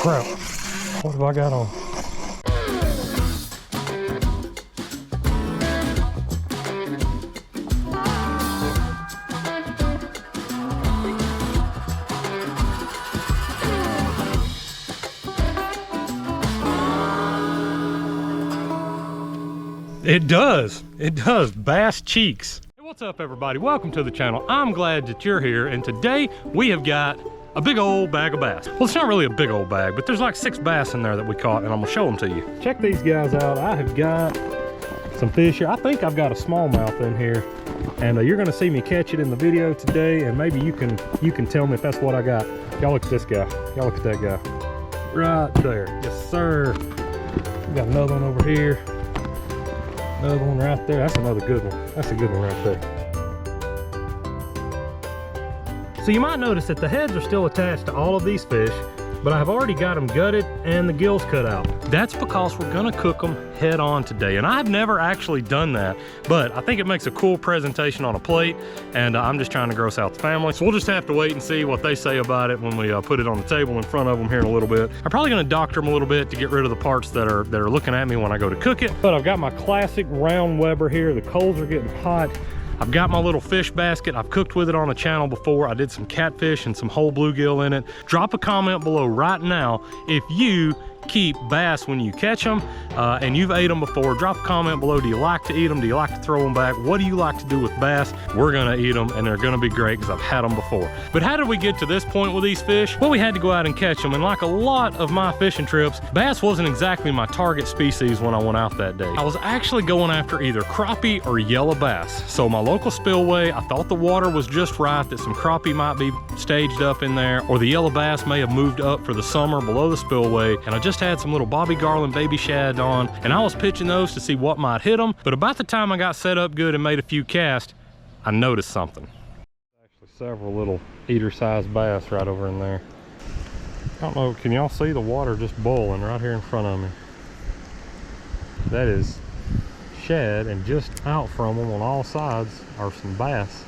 Crap. What have I got on? It does. It does. Bass cheeks. Hey, what's up, everybody? Welcome to the channel. I'm glad that you're here, and today we have got a big old bag of bass. Well, it's not really a big old bag, but there's like 6 bass in there that we caught, and I'm gonna show them to you. Check these guys out. I have got some fish here. I think I've got a smallmouth in here, and you're gonna see me catch it in the video today, and maybe you can tell me if that's what I got. Y'all look at this guy. Y'all look at that guy. Right there. Yes, sir. We got another one over here. Another one right there. That's another good one. That's a good one right there. So you might notice that the heads are still attached to all of these fish, but I've already got them gutted and the gills cut out. That's because we're gonna cook them head on today. And I've never actually done that, but I think it makes a cool presentation on a plate, and I'm just trying to gross out the family. So we'll just have to wait and see what they say about it when we put it on the table in front of them here in a little bit. I'm probably gonna doctor them a little bit to get rid of the parts that are looking at me when I go to cook it. But I've got my classic round Weber here. The coals are getting hot. I've got my little fish basket. I've cooked with it on the channel before. I did some catfish and some whole bluegill in it. Drop a comment below right now if you keep bass when you catch them and you've ate them before. Drop a comment below. Do you like to eat them? Do you like to throw them back? What do you like to do with bass? We're gonna eat them, and they're gonna be great because I've had them before. But how did we get to this point with these fish? Well, we had to go out and catch them, and like a lot of my fishing trips, bass wasn't exactly my target species when I went out that day. I was actually going after either crappie or yellow bass. So my local spillway, I thought the water was just right, that some crappie might be staged up in there, or the yellow bass may have moved up for the summer below the spillway, and I just had some little Bobby Garland baby shad on, and I was pitching those to see what might hit them. But about the time I got set up good and made a few casts, I noticed something. Actually several little eater-sized bass right over in there. I don't know, can y'all see the water just boiling right here in front of me? That is shad, and just out from them on all sides are some bass.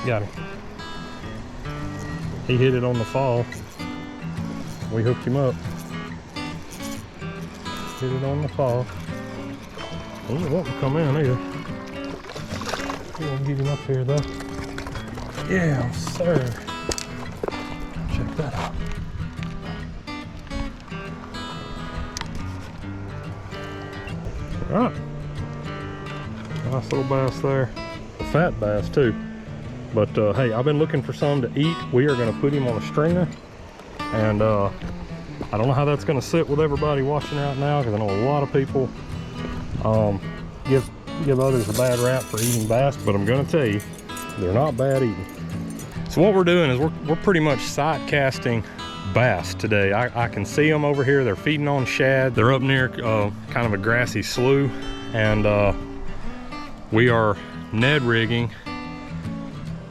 Got him. He hit it on the fall. We hooked him up. Hit it on the fall. He won't come in either. We won't get him up here though. Yeah, sir. Check that out. All right. Nice little bass there. A fat bass too. But hey, I've been looking for some to eat. We are gonna put him on a stringer, and I don't know how that's gonna sit with everybody watching right now, because I know a lot of people give others a bad rap for eating bass, but I'm gonna tell you, they're not bad eating. So what we're doing is we're pretty much sight casting bass today. I can see them over here. They're feeding on shad. They're up near kind of a grassy slough, and we are Ned rigging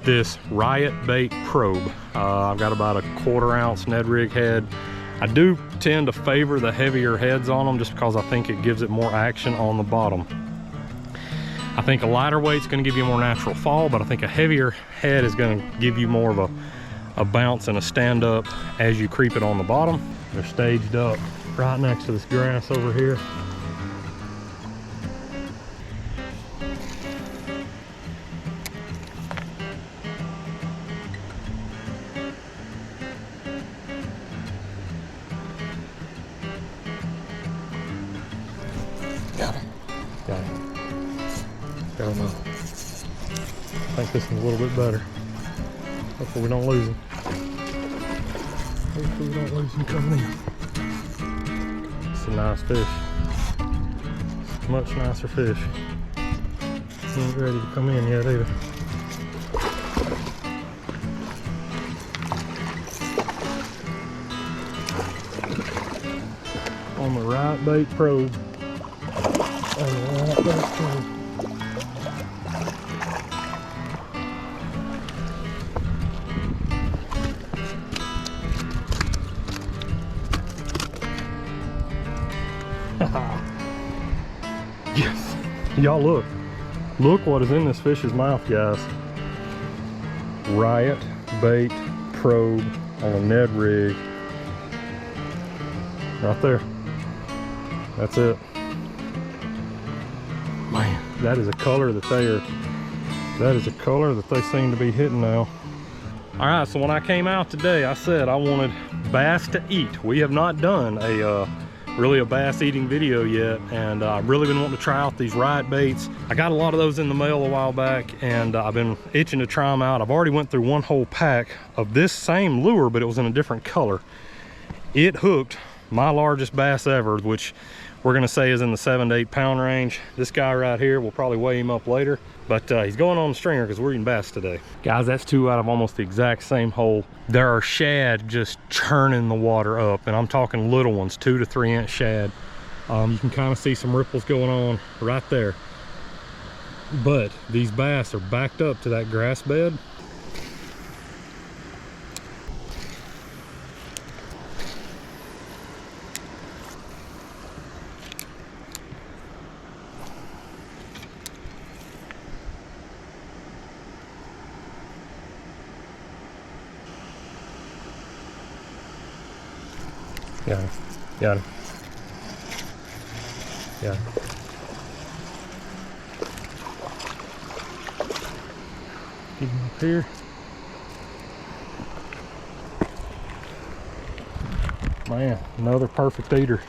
this Riot Bait probe. I've got about a 1/4 ounce Ned rig head. I do tend to favor the heavier heads on them just because I think it gives it more action on the bottom. I think a lighter weight's gonna give you a more natural fall, but I think a heavier head is gonna give you more of a bounce and a stand up as you creep it on the bottom. They're staged up right next to this grass over here. I don't know. I think this one's a little bit better. Hopefully we don't lose him. Hopefully we don't lose him coming in. It's a nice fish. It's a much nicer fish. He ain't ready to come in yet either. On the Riot Bait probe. On the Riot Bait probe. Y'all look. Look what is in this fish's mouth, guys. Riot Bait Probe on a Ned rig. Right there. That's it. Man, that is a color that they seem to be hitting now. All right, so when I came out today, I said I wanted bass to eat. We have not done really a bass eating video yet, and I've really been wanting to try out these Riot baits. I got a lot of those in the mail a while back, and I've been itching to try them out. I've already went through one whole pack of this same lure, but it was in a different color. It hooked my largest bass ever, which we're gonna say is in the 7 to 8 pound range. This guy right here, we'll probably weigh him up later, but he's going on the stringer because we're eating bass today. Guys, that's 2 out of almost the exact same hole. There are shad just churning the water up, and I'm talking little ones, 2 to 3 inch shad. You can kind of see some ripples going on right there. But these bass are backed up to that grass bed. Got him. Got him. Got him. Keep him up here. Man, another perfect eater.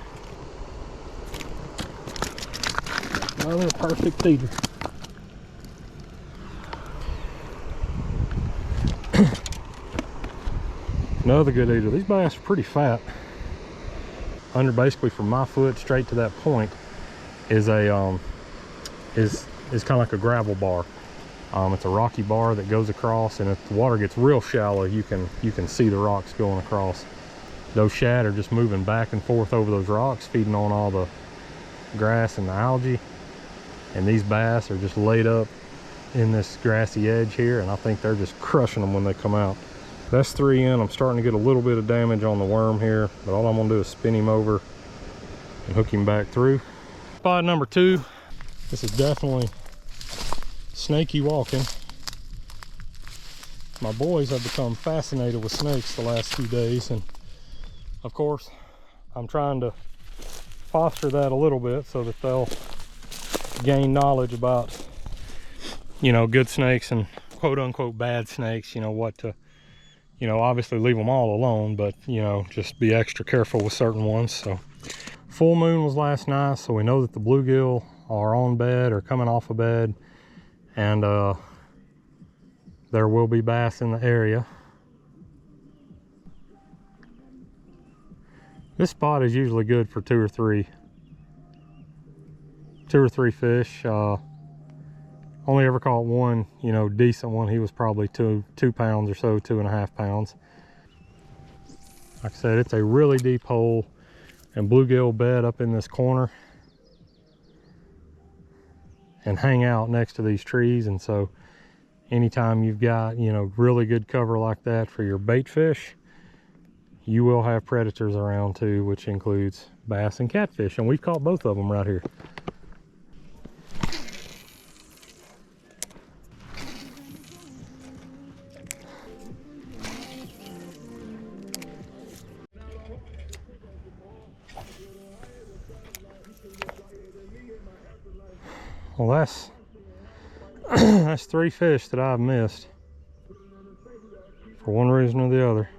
Another perfect eater. Another good eater. These bass are pretty fat. Under basically from my foot straight to that point is a is kind of like a gravel bar. It's a rocky bar that goes across, and if the water gets real shallow, you can see the rocks going across. Those shad are just moving back and forth over those rocks, feeding on all the grass and the algae, and these bass are just laid up in this grassy edge here, and I think they're just crushing them when they come out. That's 3 in. I'm starting to get a little bit of damage on the worm here, but all I'm gonna do is spin him over and hook him back through. Spot number 2. This is definitely snaky walking. My boys have become fascinated with snakes the last few days, and of course I'm trying to foster that a little bit so that they'll gain knowledge about, you know, good snakes and quote unquote bad snakes, you know, what to, you know, obviously leave them all alone, but, you know, just be extra careful with certain ones. So full moon was last night, so we know that the bluegill are on bed or coming off a bed, and there will be bass in the area. This spot is usually good for two or three fish. Only ever caught one, you know, decent one. He was probably two pounds or so, 2.5 pounds. Like I said, it's a really deep hole and bluegill bed up in this corner and hang out next to these trees. And so anytime you've got, you know, really good cover like that for your bait fish, you will have predators around too, which includes bass and catfish. And we've caught both of them right here. Well, that's 3 fish that I've missed for one reason or the other.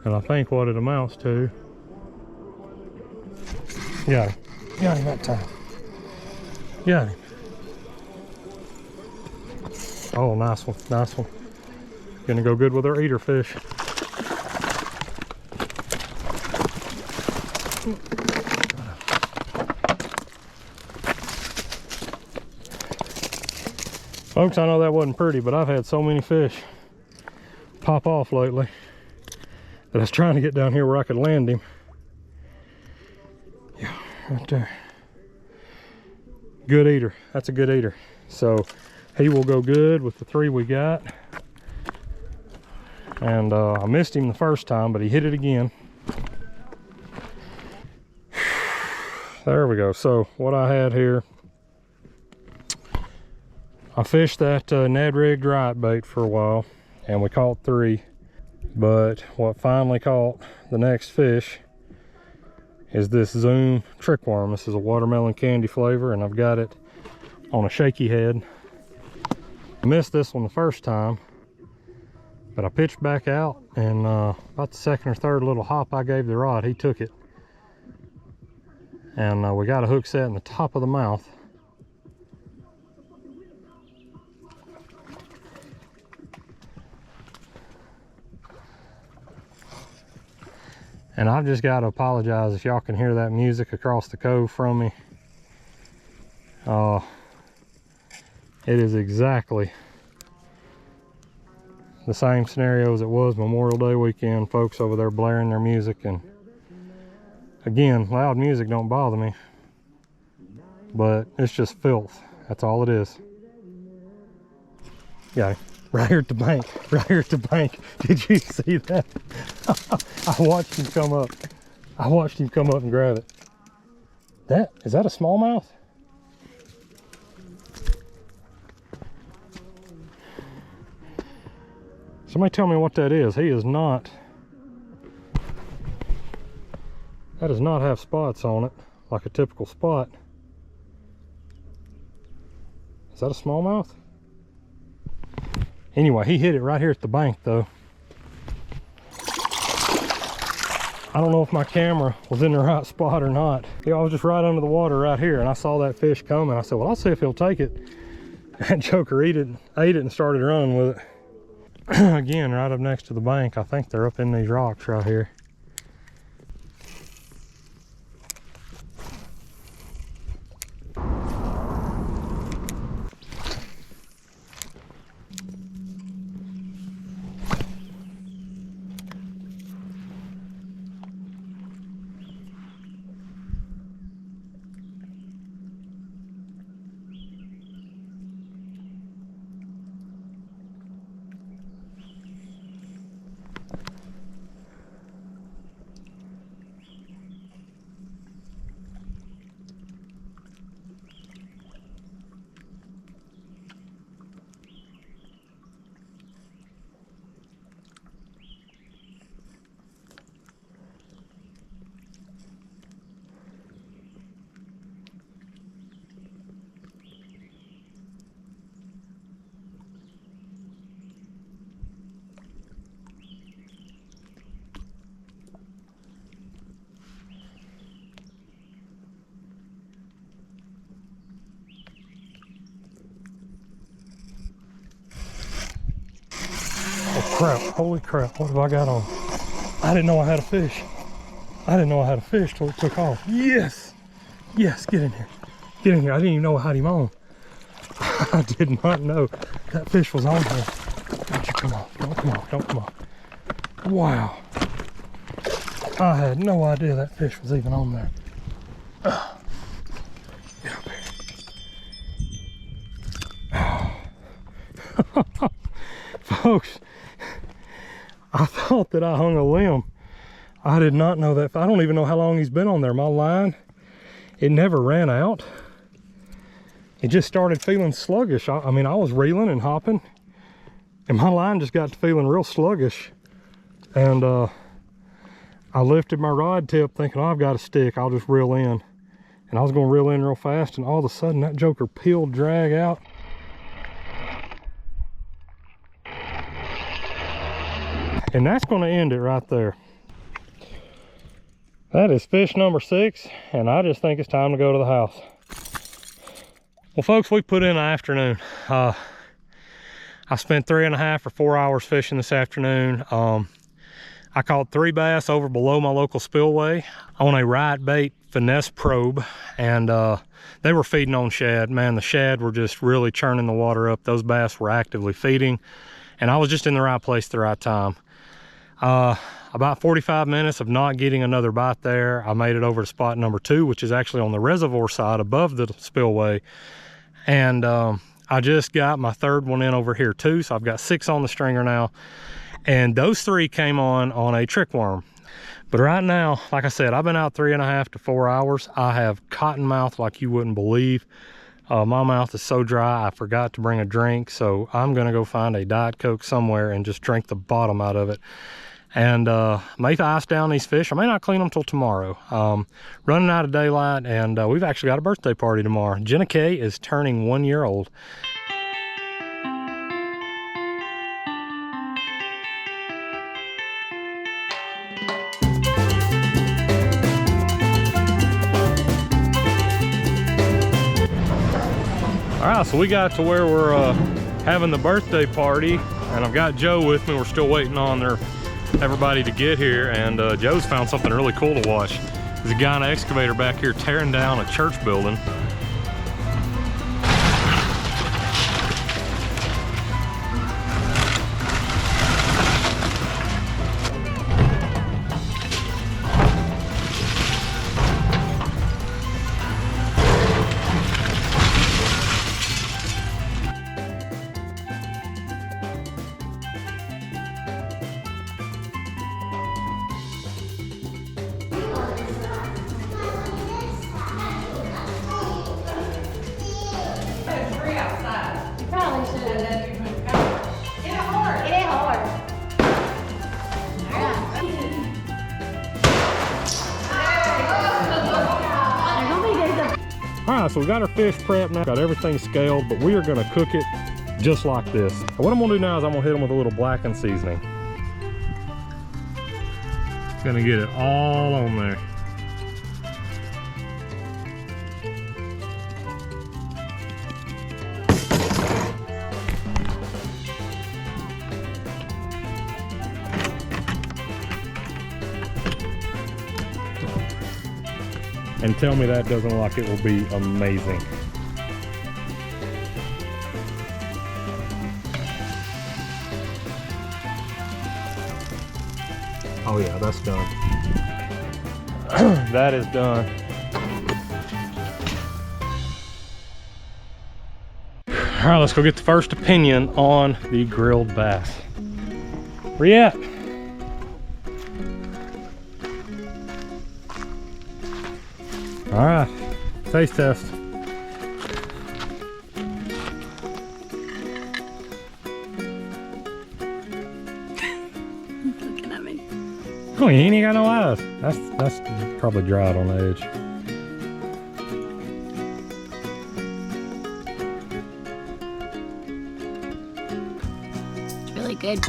And I think what it amounts to, got him that time. Got him. Oh, nice one, nice one. Gonna go good with our eater fish. Folks, I know that wasn't pretty, but I've had so many fish pop off lately that I was trying to get down here where I could land him. Yeah, right there. Good eater. That's a good eater. So he will go good with the 3 we got. And I missed him the first time, but he hit it again. There we go. So what I had here, I fished that Ned rigged riot bait for a while, and we caught 3. But what finally caught the next fish is this Zoom trick worm. This is a watermelon candy flavor, and I've got it on a shaky head. I missed this one the first time, but I pitched back out, and about the second or third little hop I gave the rod, he took it. And we got a hook set in the top of the mouth. And I've just got to apologize if y'all can hear that music across the cove from me. It is exactly the same scenario as it was Memorial Day weekend. Folks over there blaring their music, and again, loud music don't bother me, but it's just filth. That's all it is. Yeah, right here at the bank, right here at the bank. Did you see that? I watched him come up. I watched him come up and grab it. Is that a smallmouth? Somebody tell me what that is. He is not. That does not have spots on it like a typical spot. Is that a smallmouth? Anyway, he hit it right here at the bank though. I don't know if my camera was in the right spot or not. Yeah, I was just right under the water right here, and I saw that fish coming. I said, well, I'll see if he'll take it. That joker ate it and started running with it. Again, right up next to the bank. I think they're up in these rocks right here. Crap, holy crap, what have I got on? I didn't know I had a fish. I didn't know I had a fish till it took off. Yes, yes, get in here. Get in here, I didn't even know I had him on. I did not know that fish was on here. Don't you come off, don't come off, don't come off. Wow. I had no idea that fish was even on there. Get up here. Folks, I thought that I hung a limb. I did not know that. I don't even know how long he's been on there. My line, it never ran out. It just started feeling sluggish. I mean, I was reeling and hopping, and my line just got to feeling real sluggish. And I lifted my rod tip thinking, oh, I've got a stick, I'll just reel in. And I was gonna reel in real fast, and all of a sudden that joker peeled drag out. And that's going to end it right there. That is fish number 6, and I just think it's time to go to the house. Well, folks, we put in an afternoon. I spent 3.5 or 4 hours fishing this afternoon. I caught 3 bass over below my local spillway on a riot bait finesse probe, and they were feeding on shad. Man, the shad were just really churning the water up. Those bass were actively feeding, and I was just in the right place at the right time. About 45 minutes of not getting another bite there, I made it over to spot number 2, which is actually on the reservoir side above the spillway. And I just got my 3rd one in over here too, so I've got 6 on the stringer now. And those 3 came on a trick worm. But right now, like I said, I've been out 3.5 to 4 hours. I have cotton mouth like you wouldn't believe. My mouth is so dry, I forgot to bring a drink. So I'm gonna go find a Diet Coke somewhere and just drink the bottom out of it. And may ice down these fish. I may not clean them till tomorrow. Running out of daylight, and we've actually got a birthday party tomorrow. Jenna Kay is turning 1 year old. All right, so we got to where we're having the birthday party, and I've got Joe with me. We're still waiting on everybody to get here, and Joe's found something really cool to watch. There's a guy in an excavator back here tearing down a church building. Alright, so we got our fish prepped now, got everything scaled, but we are gonna cook it just like this. And what I'm gonna do now is I'm gonna hit them with a little blackened seasoning. Gonna get it all on there. And tell me that doesn't look like it will be amazing. Oh yeah, that's done. That is done. All right, let's go get the first opinion on the grilled bass. Where you at? All right, taste test. Looking at me. Oh, you ain't got no eyes. That's probably dried on the edge. It's really good.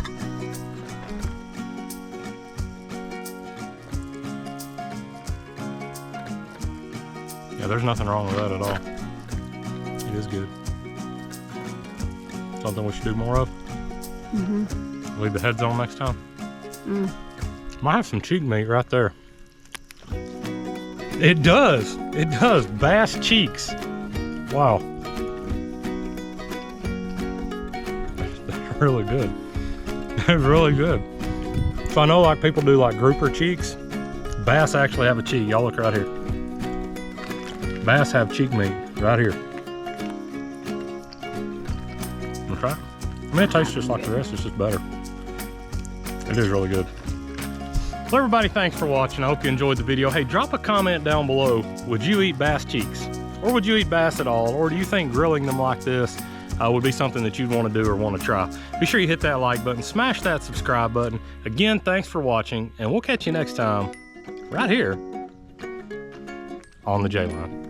Yeah, there's nothing wrong with that at all. It is good. Something we should do more of. Mm-hmm. Leave the heads on next time. Might have some cheek meat right there. It does. It does. Bass cheeks. Wow. They're really good. They're really good. So I know like people do like grouper cheeks. Bass actually have a cheek. Y'all look right here. Bass have cheek meat right here. Okay. I mean, it tastes just like the rest, it's just better. It is really good. So everybody, thanks for watching. I hope you enjoyed the video. Hey, drop a comment down below. Would you eat bass cheeks? Or would you eat bass at all? Or do you think grilling them like this would be something that you'd want to do or want to try? Be sure you hit that like button, smash that subscribe button. Again, thanks for watching, and we'll catch you next time right here on the J Line.